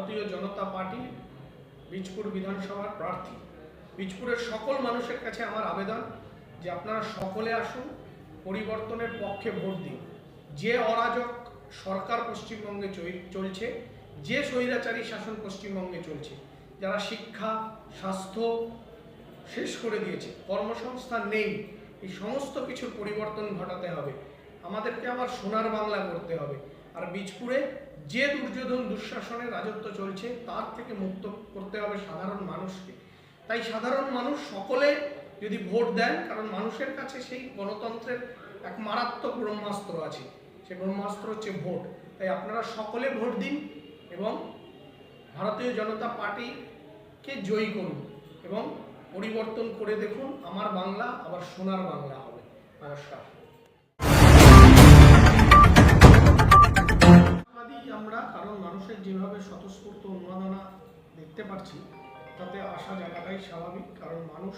ভারতীয় জনতা পার্টি বীজপুর বিধানসভার প্রার্থী। বীজপুরের সকল মানুষের কাছে আমার আবেদন যে আপনারা সকলে আসুন, পরিবর্তনের পক্ষে ভোট দিন। যে অরাজক সরকার পশ্চিমবঙ্গে চলছে, যে স্বৈরাচারী শাসন পশ্চিমবঙ্গে চলছে, যারা শিক্ষা স্বাস্থ্য শেষ করে দিয়েছে, কর্মসংস্থান নেই, এই সমস্ত কিছুর পরিবর্তন ঘটাতে হবে। আমাদেরকে আবার সোনার বাংলা করতে হবে। আর বীজপুরে যে দুর্যোধন দুঃশাসনের রাজত্ব চলছে তার থেকে মুক্ত করতে হবে সাধারণ মানুষকে। তাই সাধারণ মানুষ সকলে যদি ভোট দেন, কারণ মানুষের কাছে সেই গণতন্ত্রের এক মারাত্মক ব্রহ্মাস্ত্র আছে, সে ব্রহ্মাস্ত্র হচ্ছে ভোট। তাই আপনারা সকলে ভোট দিন এবং ভারতীয় জনতা পার্টিকে জয়ী করুন এবং পরিবর্তন করে দেখুন। আমার বাংলা আবার সোনার বাংলা হবে। নমস্কার। আমরা কারণ মানুষের যেভাবে স্বতঃস্ফূর্ত উন্মাদনা দেখতে পাচ্ছি, তাতে আশা জায়গাটাই স্বাভাবিক। কারণ মানুষ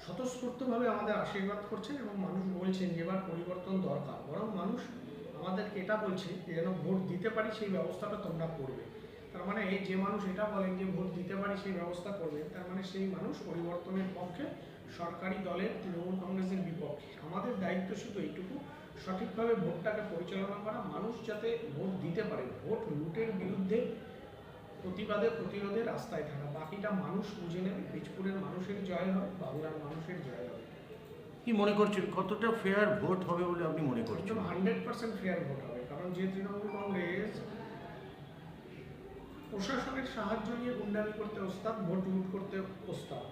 স্বতঃস্ফূর্তভাবে আমাদের আশীর্বাদ করছেন এবং মানুষ বলছেন যে এবার পরিবর্তন দরকার। বরং মানুষ আমাদেরকে এটা বলছে যে যেন ভোট দিতে পারি সেই ব্যবস্থাটা তোমরা করবে। তার মানে এই যে মানুষ এটা বলেন যে ভোট দিতে পারি সেই ব্যবস্থা করবে, তার মানে সেই মানুষ পরিবর্তনের পক্ষে, সরকারি দলের তৃণমূল কংগ্রেসের বিপক্ষে। আমাদের দায়িত্ব শুধু এইটুকু, সঠিকভাবে ভোটটাকে পরিচালনা করা, মানুষ যাতে ভোট দিতে পারে, ভোট লুটের বিরুদ্ধে প্রতিবাদে প্রতিরোধে রাস্তায় থাকা, বাকিটা মানুষ বুঝে নেবে। বীজপুরের মানুষের জয় হবে, বাংলার মানুষের জয় হবে। কি মনে করছেন কতটা ফেয়ার ভোট হবে বলে আপনি মনে করছেন? 100% ফেয়ার ভোট হবে। কারণ যে তৃণমূল কংগ্রেস প্রশাসনের সাহায্য নিয়ে গুন্ডামি করতে ওস্তাদ, ভোট লুট করতে ওস্তাদ,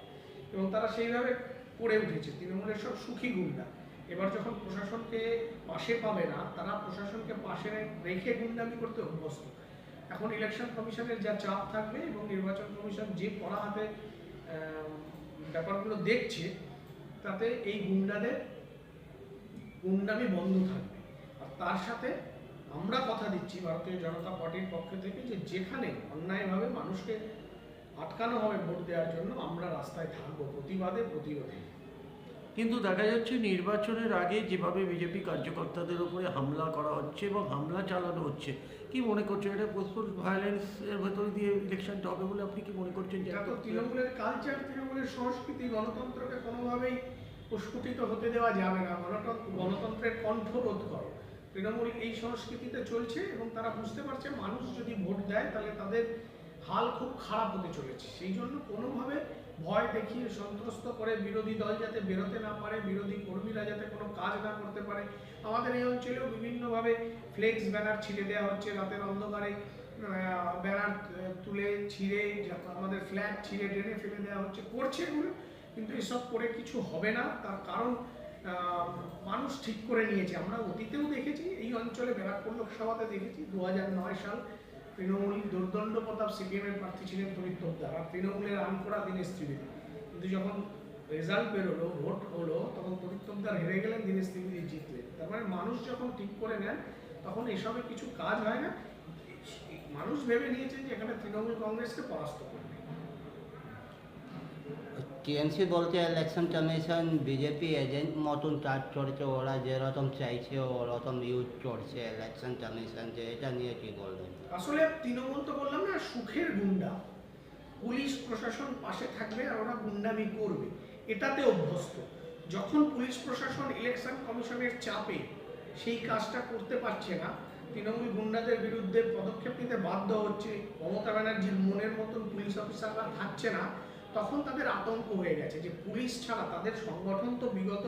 এবং তারা সেইভাবে করে উঠেছে। তৃণমূলের সব সুখী গুন্ডা এবার যখন প্রশাসনকে পাশে পাবে না, তারা প্রশাসনকে পাশে রেখে গুন্ডামি করতে অভ্যস্ত। এখন ইলেকশন কমিশনের যা চাপ থাকবে এবং নির্বাচন কমিশন যে কড়া হাতে ব্যাপারগুলো দেখছে, তাতে এই গুন্ডাদের গুন্ডামি বন্ধ থাকবে। আর তার সাথে আমরা কথা দিচ্ছি ভারতীয় জনতা পার্টির পক্ষ থেকে যে যেখানে অন্যায়ভাবে মানুষকে আটকানো হবে ভোট দেওয়ার জন্য, আমরা রাস্তায় থাকবো প্রতিবাদে প্রতিরোধে। কিন্তু দেখা যাচ্ছে নির্বাচনের আগে যেভাবে বিজেপি কার্যকর্তাদের উপরে হামলা করা হচ্ছে এবং হামলা চালানো হচ্ছে, কি মনে করছেন এটা পোস্টাল ভায়োলেন্স এর ভেতর দিয়ে ইলেকশনটা হবে বলে আপনি কি মনে করছেন? এটা তো তৃণমূলের কালচার, তৃণমূলের সংস্কৃতি। গণতন্ত্রকে কোনোভাবেই প্রস্ফুটিত হতে দেওয়া যাবে না। গণতন্ত্রের কণ্ঠ রোধ করো। তৃণমূল এই সংস্কৃতিতে চলছে এবং তারা বুঝতে পারছে মানুষ যদি ভোট দেয় তাহলে তাদের হাল খুব খারাপ হতে চলেছে। সেই জন্য কোনোভাবে ভয় দেখিয়ে সন্ত্রস্ত করে বিরোধী দল যাতে বেরোতে না পারে, বিরোধী কর্মীরা যাতে কোনো কাজ না করতে পারে। আমাদের এই অঞ্চলেও বিভিন্নভাবে ফ্লেক্স ব্যানার ছিঁড়ে দেওয়া হচ্ছে, রাতের অন্ধকারে ব্যানার তুলে ছিঁড়ে আমাদের ফ্ল্যাগ ছিঁড়ে ড্রেনে ফেলে দেওয়া হচ্ছে, করছে এগুলো। কিন্তু এসব করে কিছু হবে না, তার কারণ মানুষ ঠিক করে নিয়েছে। আমরা অতীতেও দেখেছি, এই অঞ্চলে ব্যারাকপুর লোকসভাতে দেখেছি 2009 সাল তৃণমূল দুর্দণ্ড প্রতাপ সিপিএমের প্রার্থী ছিলেন তড়িৎ তোপদার, আর তৃণমূলের আনকোড়া দীনেশ ত্রিবেদী। কিন্তু যখন রেজাল্ট বেরোলো, ভোট হলো, তখন তড়িৎ তোপদার হেরে গেলেন, দীনেশ ত্রিবেদী জিতলেন। তার মানে মানুষ যখন ঠিক করে নেন তখন এসবের কিছু কাজ হয় না। মানুষ ভেবে নিয়েছেন যে এখানে তৃণমূল কংগ্রেসকে পরাস্ত করবে। টিএমসি বলতে ইলেকশন কমিশন বিজেপি এজেন্ট মতন কাজ করছে, ওরা যেরকম চাইছে ওরকম ইউজ করছে ইলেকশন কমিশন, যে এটা নিয়ে কি বলবেন? আসলে তৃণমূল তো বললাম না, সুখের গুন্ডা। পুলিশ প্রশাসন পাশে থাকবে আর ওরা গুন্ডামি করবে, এটাতে অভ্যস্ত। যখন পুলিশ প্রশাসন ইলেকশন কমিশনের চাপে সেই কাজটা করতে পারছে না, তৃণমূল গুন্ডাদের বিরুদ্ধে পদক্ষেপ নিতে বাধ্য হচ্ছে, মমতা ব্যানার্জির মনের মতন পুলিশ অফিসাররা থাকছে না, তখন তাদের আতঙ্ক হয়ে গেছে যে পুলিশ ছাড়া তাদের সংগঠন তো বিগত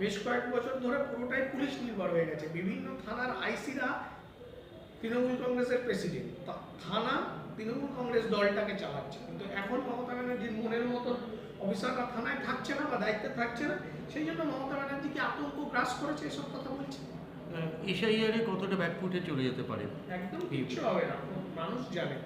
বেশ কয়েক বছর ধরে পুরোটাই পুলিশ নির্ভর হয়ে গেছে। বিভিন্ন থানার আইসিরা তৃণমূল কংগ্রেসের প্রেসিডেন্ট, থানা তৃণমূল কংগ্রেস দলটাকে চালাচ্ছে। কিন্তু এখন মমতা ব্যানার্জির মনের মতন অফিসাররা থানায় থাকছে না বা দায়িত্বে থাকছে না, সেই জন্য মমতা ব্যানার্জিকে আতঙ্ক গ্রাস করেছে, এসব কথা বলছে। এসআইআরে কতটা ব্যাকফুটে চলে যেতে পারে? একদম কিচ্ছু হবে না, মানুষ জানে।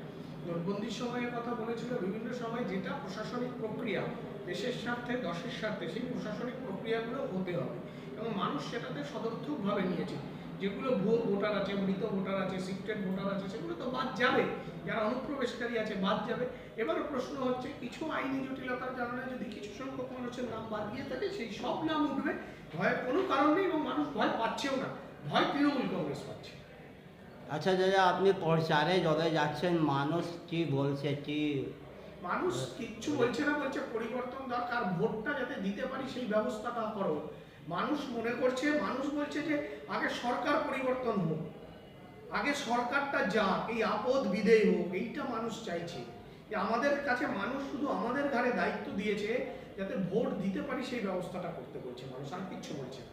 নোটবন্দির সময়ের কথা বলেছিল, বিভিন্ন সময় যেটা প্রশাসনিক প্রক্রিয়া দেশের স্বার্থে দশের স্বার্থে, সেই প্রশাসনিক প্রক্রিয়াগুলো হতে হবে এবং মানুষ সেটাতে সদর্থকভাবে নিয়েছে। যেগুলো ভুয়ো ভোটার আছে, মৃত ভোটার আছে, সিক্রেট ভোটার আছে, সেগুলো তো বাদ যাবে। যারা অনুপ্রবেশকারী আছে বাদ যাবে। এবারও প্রশ্ন হচ্ছে কিছু আইনি জটিলতার কারণে যদি কিছু সংখ্যক মানুষের নাম বাদ দিয়ে থাকে, সেই সব নাম উঠবে। ভয়ের কোনো কারণ নেই এবং মানুষ ভয় পাচ্ছেও না, ভয় তৃণমূল কংগ্রেস পাচ্ছে। আচ্ছা দাদা, আপনি প্রচারে যবে যাচ্ছেন, মানুষ কি বলছে, কি মানুষ কিচ্ছু বলছে না, বলছে পরিবর্তন দরকার, ভোটটা যাতে দিতে পারি সেই ব্যবস্থাটা করো। মানুষ মনে করছে, মানুষ বলছে যে আগে সরকার পরিবর্তন হোক, আগে সরকারটা যাক, এই আপদ বিদেয় হোক, এইটা মানুষ চাইছে। যে আমাদের কাছে মানুষ শুধু আমাদের ঘাড়ে দায়িত্ব দিয়েছে যাতে ভোট দিতে পারি সেই ব্যবস্থাটা করতে বলছে মানুষ, আর কিচ্ছু বলছে না।